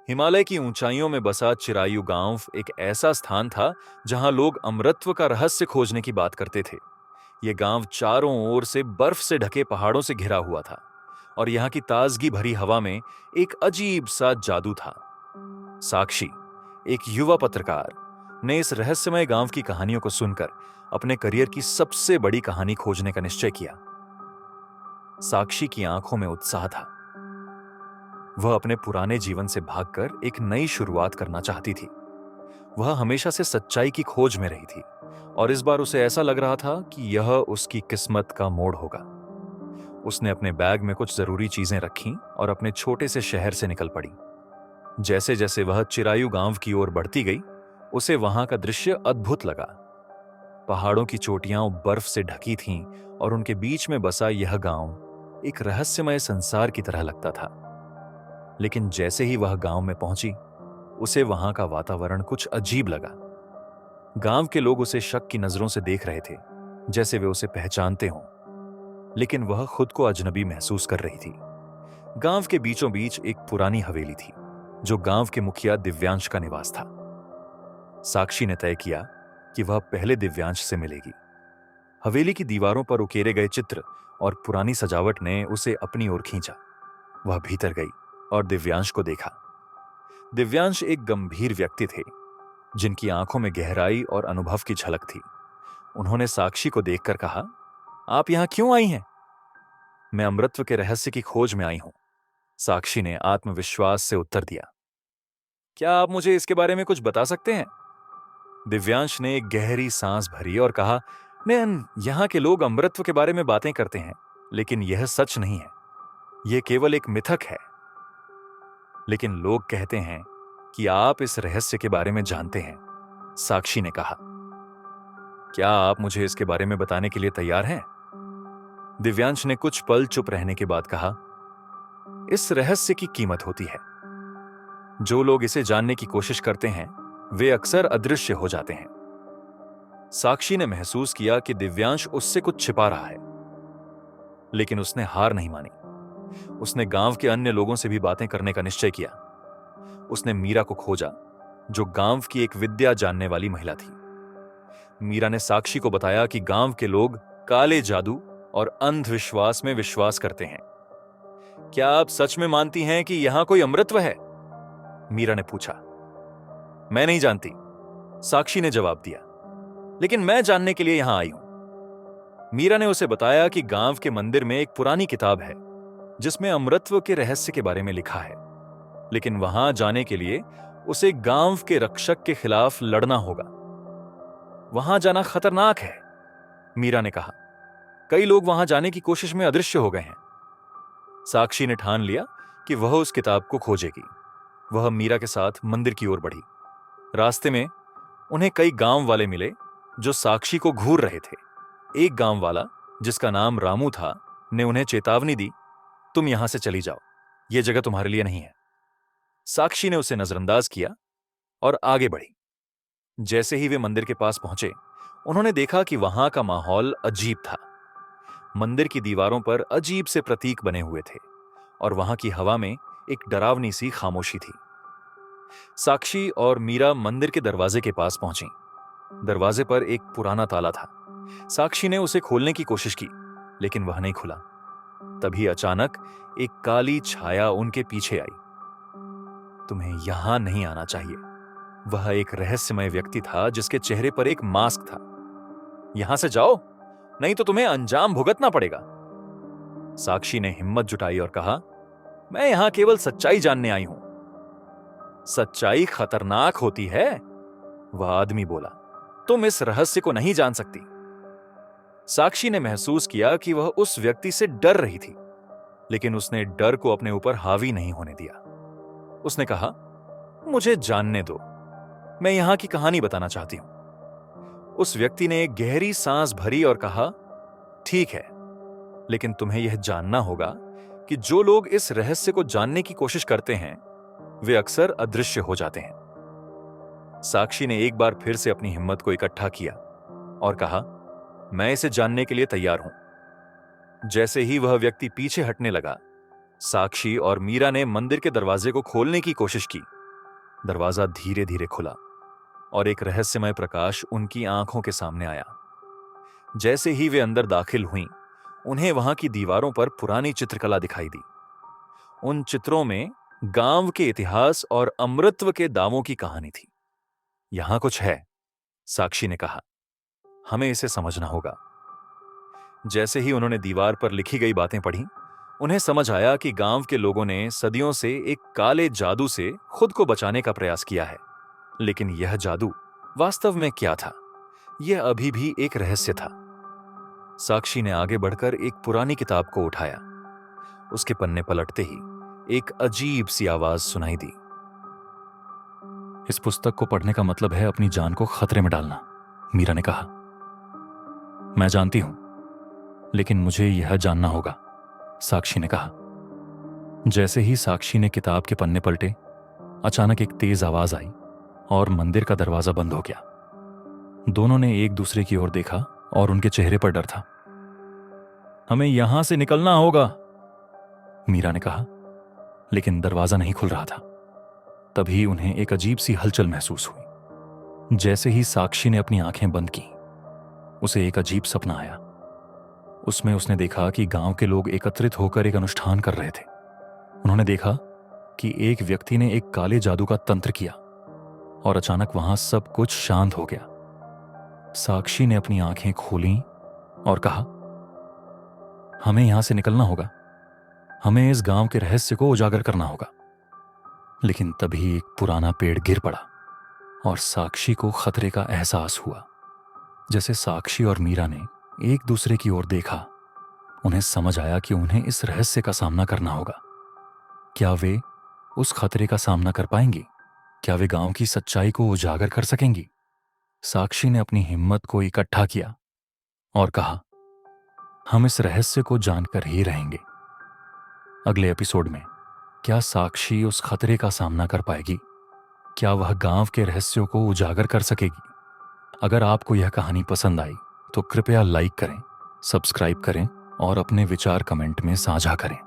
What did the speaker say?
हिमालय की ऊंचाइयों में बसा चिरायु गांव एक ऐसा स्थान था जहां लोग अमरत्व का रहस्य खोजने की बात करते थे। यह गांव चारों ओर से बर्फ से ढके पहाड़ों से घिरा हुआ था और यहाँ की ताजगी भरी हवा में एक अजीब सा जादू था। साक्षी, एक युवा पत्रकार, ने इस रहस्यमय गांव की कहानियों को सुनकर अपने करियर की सबसे बड़ी कहानी खोजने का निश्चय किया। साक्षी की आंखों में उत्साह था। वह अपने पुराने जीवन से भागकर एक नई शुरुआत करना चाहती थी। वह हमेशा से सच्चाई की खोज में रही थी और इस बार उसे ऐसा लग रहा था कि यह उसकी किस्मत का मोड़ होगा। उसने अपने बैग में कुछ जरूरी चीजें रखीं और अपने छोटे से शहर से निकल पड़ी। जैसे जैसे वह चिरायु गांव की ओर बढ़ती गई, उसे वहां का दृश्य अद्भुत लगा। पहाड़ों की चोटियां बर्फ से ढकी थीं और उनके बीच में बसा यह गांव एक रहस्यमय संसार की तरह लगता था। लेकिन जैसे ही वह गांव में पहुंची, उसे वहां का वातावरण कुछ अजीब लगा। गांव के लोग उसे शक की नजरों से देख रहे थे, जैसे वे उसे पहचानते हों, लेकिन वह खुद को अजनबी महसूस कर रही थी। गांव के बीचों बीच एक पुरानी हवेली थी, जो गांव के मुखिया दिव्यांश का निवास था। साक्षी ने तय किया कि वह पहले दिव्यांश से मिलेगी। हवेली की दीवारों पर उकेरे गए चित्र और पुरानी सजावट ने उसे अपनी ओर खींचा। वह भीतर गई और दिव्यांश को देखा। दिव्यांश एक गंभीर व्यक्ति थे, जिनकी आंखों में गहराई और अनुभव की झलक थी। उन्होंने साक्षी को देखकर कहा, आप यहां क्यों आई हैं? मैं अमृतत्व के रहस्य की खोज में आई हूं, साक्षी ने आत्मविश्वास से उत्तर दिया। क्या आप मुझे इसके बारे में कुछ बता सकते हैं? दिव्यांश ने एक गहरी सांस भरी और कहा, नयन, यहाँ के लोग अमृतत्व के बारे में बातें करते हैं, लेकिन यह सच नहीं है। यह केवल एक मिथक है। लेकिन लोग कहते हैं कि आप इस रहस्य के बारे में जानते हैं, साक्षी ने कहा। क्या आप मुझे इसके बारे में बताने के लिए तैयार हैं? दिव्यांश ने कुछ पल चुप रहने के बाद कहा, इस रहस्य की कीमत होती है। जो लोग इसे जानने की कोशिश करते हैं, वे अक्सर अदृश्य हो जाते हैं। साक्षी ने महसूस किया कि दिव्यांश उससे कुछ छिपा रहा है, लेकिन उसने हार नहीं मानी। उसने गांव के अन्य लोगों से भी बातें करने का निश्चय किया। उसने मीरा को खोजा, जो गांव की एक विद्या जानने वाली महिला थी। मीरा ने साक्षी को बताया कि गांव के लोग काले जादू और अंधविश्वास में विश्वास करते हैं। क्या आप सच में मानती हैं कि यहां कोई अमृतत्व है? मीरा ने पूछा। मैं नहीं जानती, साक्षी ने जवाब दिया, लेकिन मैं जानने के लिए यहां आई हूं। मीरा ने उसे बताया कि गांव के मंदिर में एक पुरानी किताब है, जिसमें अमृतत्व के रहस्य के बारे में लिखा है, लेकिन वहां जाने के लिए उसे गांव के रक्षक के खिलाफ लड़ना होगा। वहां जाना खतरनाक है, मीरा ने कहा। कई लोग वहां जाने की कोशिश में अदृश्य हो गए हैं। साक्षी ने ठान लिया कि वह उस किताब को खोजेगी। वह मीरा के साथ मंदिर की ओर बढ़ी। रास्ते में उन्हें कई गांव वाले मिले, जो साक्षी को घूर रहे थे। एक गांव वाला, जिसका नाम रामू था, ने उन्हें चेतावनी दी, तुम यहां से चली जाओ, यह जगह तुम्हारे लिए नहीं है। साक्षी ने उसे नजरअंदाज किया और आगे बढ़ी। जैसे ही वे मंदिर के पास पहुंचे, उन्होंने देखा कि वहां का माहौल अजीब था। मंदिर की दीवारों पर अजीब से प्रतीक बने हुए थे और वहां की हवा में एक डरावनी सी खामोशी थी। साक्षी और मीरा मंदिर के दरवाजे के पास पहुंची। दरवाजे पर एक पुराना ताला था। साक्षी ने उसे खोलने की कोशिश की, लेकिन वह नहीं खुला। तभी अचानक एक काली छाया उनके पीछे आई। तुम्हें यहां नहीं आना चाहिए। वह एक रहस्यमय व्यक्ति था, जिसके चेहरे पर एक मास्क था। यहां से जाओ, नहीं तो तुम्हें अंजाम भुगतना पड़ेगा। साक्षी ने हिम्मत जुटाई और कहा, मैं यहां केवल सच्चाई जानने आई हूं। सच्चाई खतरनाक होती है, वह आदमी बोला। तुम इस रहस्य को नहीं जान सकती। साक्षी ने महसूस किया कि वह उस व्यक्ति से डर रही थी, लेकिन उसने डर को अपने ऊपर हावी नहीं होने दिया। उसने कहा, मुझे जानने दो, मैं यहां की कहानी बताना चाहती हूं। उस व्यक्ति ने एक गहरी सांस भरी और कहा, ठीक है, लेकिन तुम्हें यह जानना होगा कि जो लोग इस रहस्य को जानने की कोशिश करते हैं, वे अक्सर अदृश्य हो जाते हैं। साक्षी ने एक बार फिर से अपनी हिम्मत को इकट्ठा किया और कहा, मैं इसे जानने के लिए तैयार हूं। जैसे ही वह व्यक्ति पीछे हटने लगा, साक्षी और मीरा ने मंदिर के दरवाजे को खोलने की कोशिश की, दरवाजा धीरे धीरे खुला और एक रहस्यमय प्रकाश उनकी आंखों के सामने आया। जैसे ही वे अंदर दाखिल हुईं, उन्हें वहां की दीवारों पर पुरानी चित्रकला दिखाई दी। उन चित्रों में गांव के इतिहास और अमृतत्व के दावों की कहानी थी। यहां कुछ है, साक्षी ने कहा, हमें इसे समझना होगा। जैसे ही उन्होंने दीवार पर लिखी गई बातें पढ़ी, उन्हें समझ आया कि गांव के लोगों ने सदियों से एक काले जादू से खुद को बचाने का प्रयास किया है। लेकिन यह जादू वास्तव में क्या था, यह अभी भी एक रहस्य था। साक्षी ने आगे बढ़कर एक पुरानी किताब को उठाया। उसके पन्ने पलटते ही एक अजीब सी आवाज सुनाई दी। इस पुस्तक को पढ़ने का मतलब है अपनी जान को खतरे में डालना, मीरा ने कहा। मैं जानती हूं, लेकिन मुझे यह जानना होगा, साक्षी ने कहा। जैसे ही साक्षी ने किताब के पन्ने पलटे, अचानक एक तेज आवाज आई और मंदिर का दरवाजा बंद हो गया। दोनों ने एक दूसरे की ओर देखा और उनके चेहरे पर डर था। हमें यहां से निकलना होगा, मीरा ने कहा, लेकिन दरवाजा नहीं खुल रहा था। तभी उन्हें एक अजीब सी हलचल महसूस हुई। जैसे ही साक्षी ने अपनी आंखें बंद की, उसे एक अजीब सपना आया। उसमें उसने देखा कि गांव के लोग एकत्रित होकर एक अनुष्ठान कर रहे थे। उन्होंने देखा कि एक व्यक्ति ने एक काले जादू का तंत्र किया और अचानक वहां सब कुछ शांत हो गया। साक्षी ने अपनी आंखें खोलीं और कहा, हमें यहां से निकलना होगा, हमें इस गांव के रहस्य को उजागर करना होगा। लेकिन तभी एक पुराना पेड़ गिर पड़ा और साक्षी को खतरे का एहसास हुआ। जैसे साक्षी और मीरा ने एक दूसरे की ओर देखा, उन्हें समझ आया कि उन्हें इस रहस्य का सामना करना होगा। क्या वे उस खतरे का सामना कर पाएंगी? क्या वे गांव की सच्चाई को उजागर कर सकेंगी? साक्षी ने अपनी हिम्मत को इकट्ठा किया और कहा, हम इस रहस्य को जानकर ही रहेंगे। अगले एपिसोड में क्या साक्षी उस खतरे का सामना कर पाएगी? क्या वह गांव के रहस्यों को उजागर कर सकेगी? अगर आपको यह कहानी पसंद आई तो कृपया लाइक करें, सब्सक्राइब करें और अपने विचार कमेंट में साझा करें।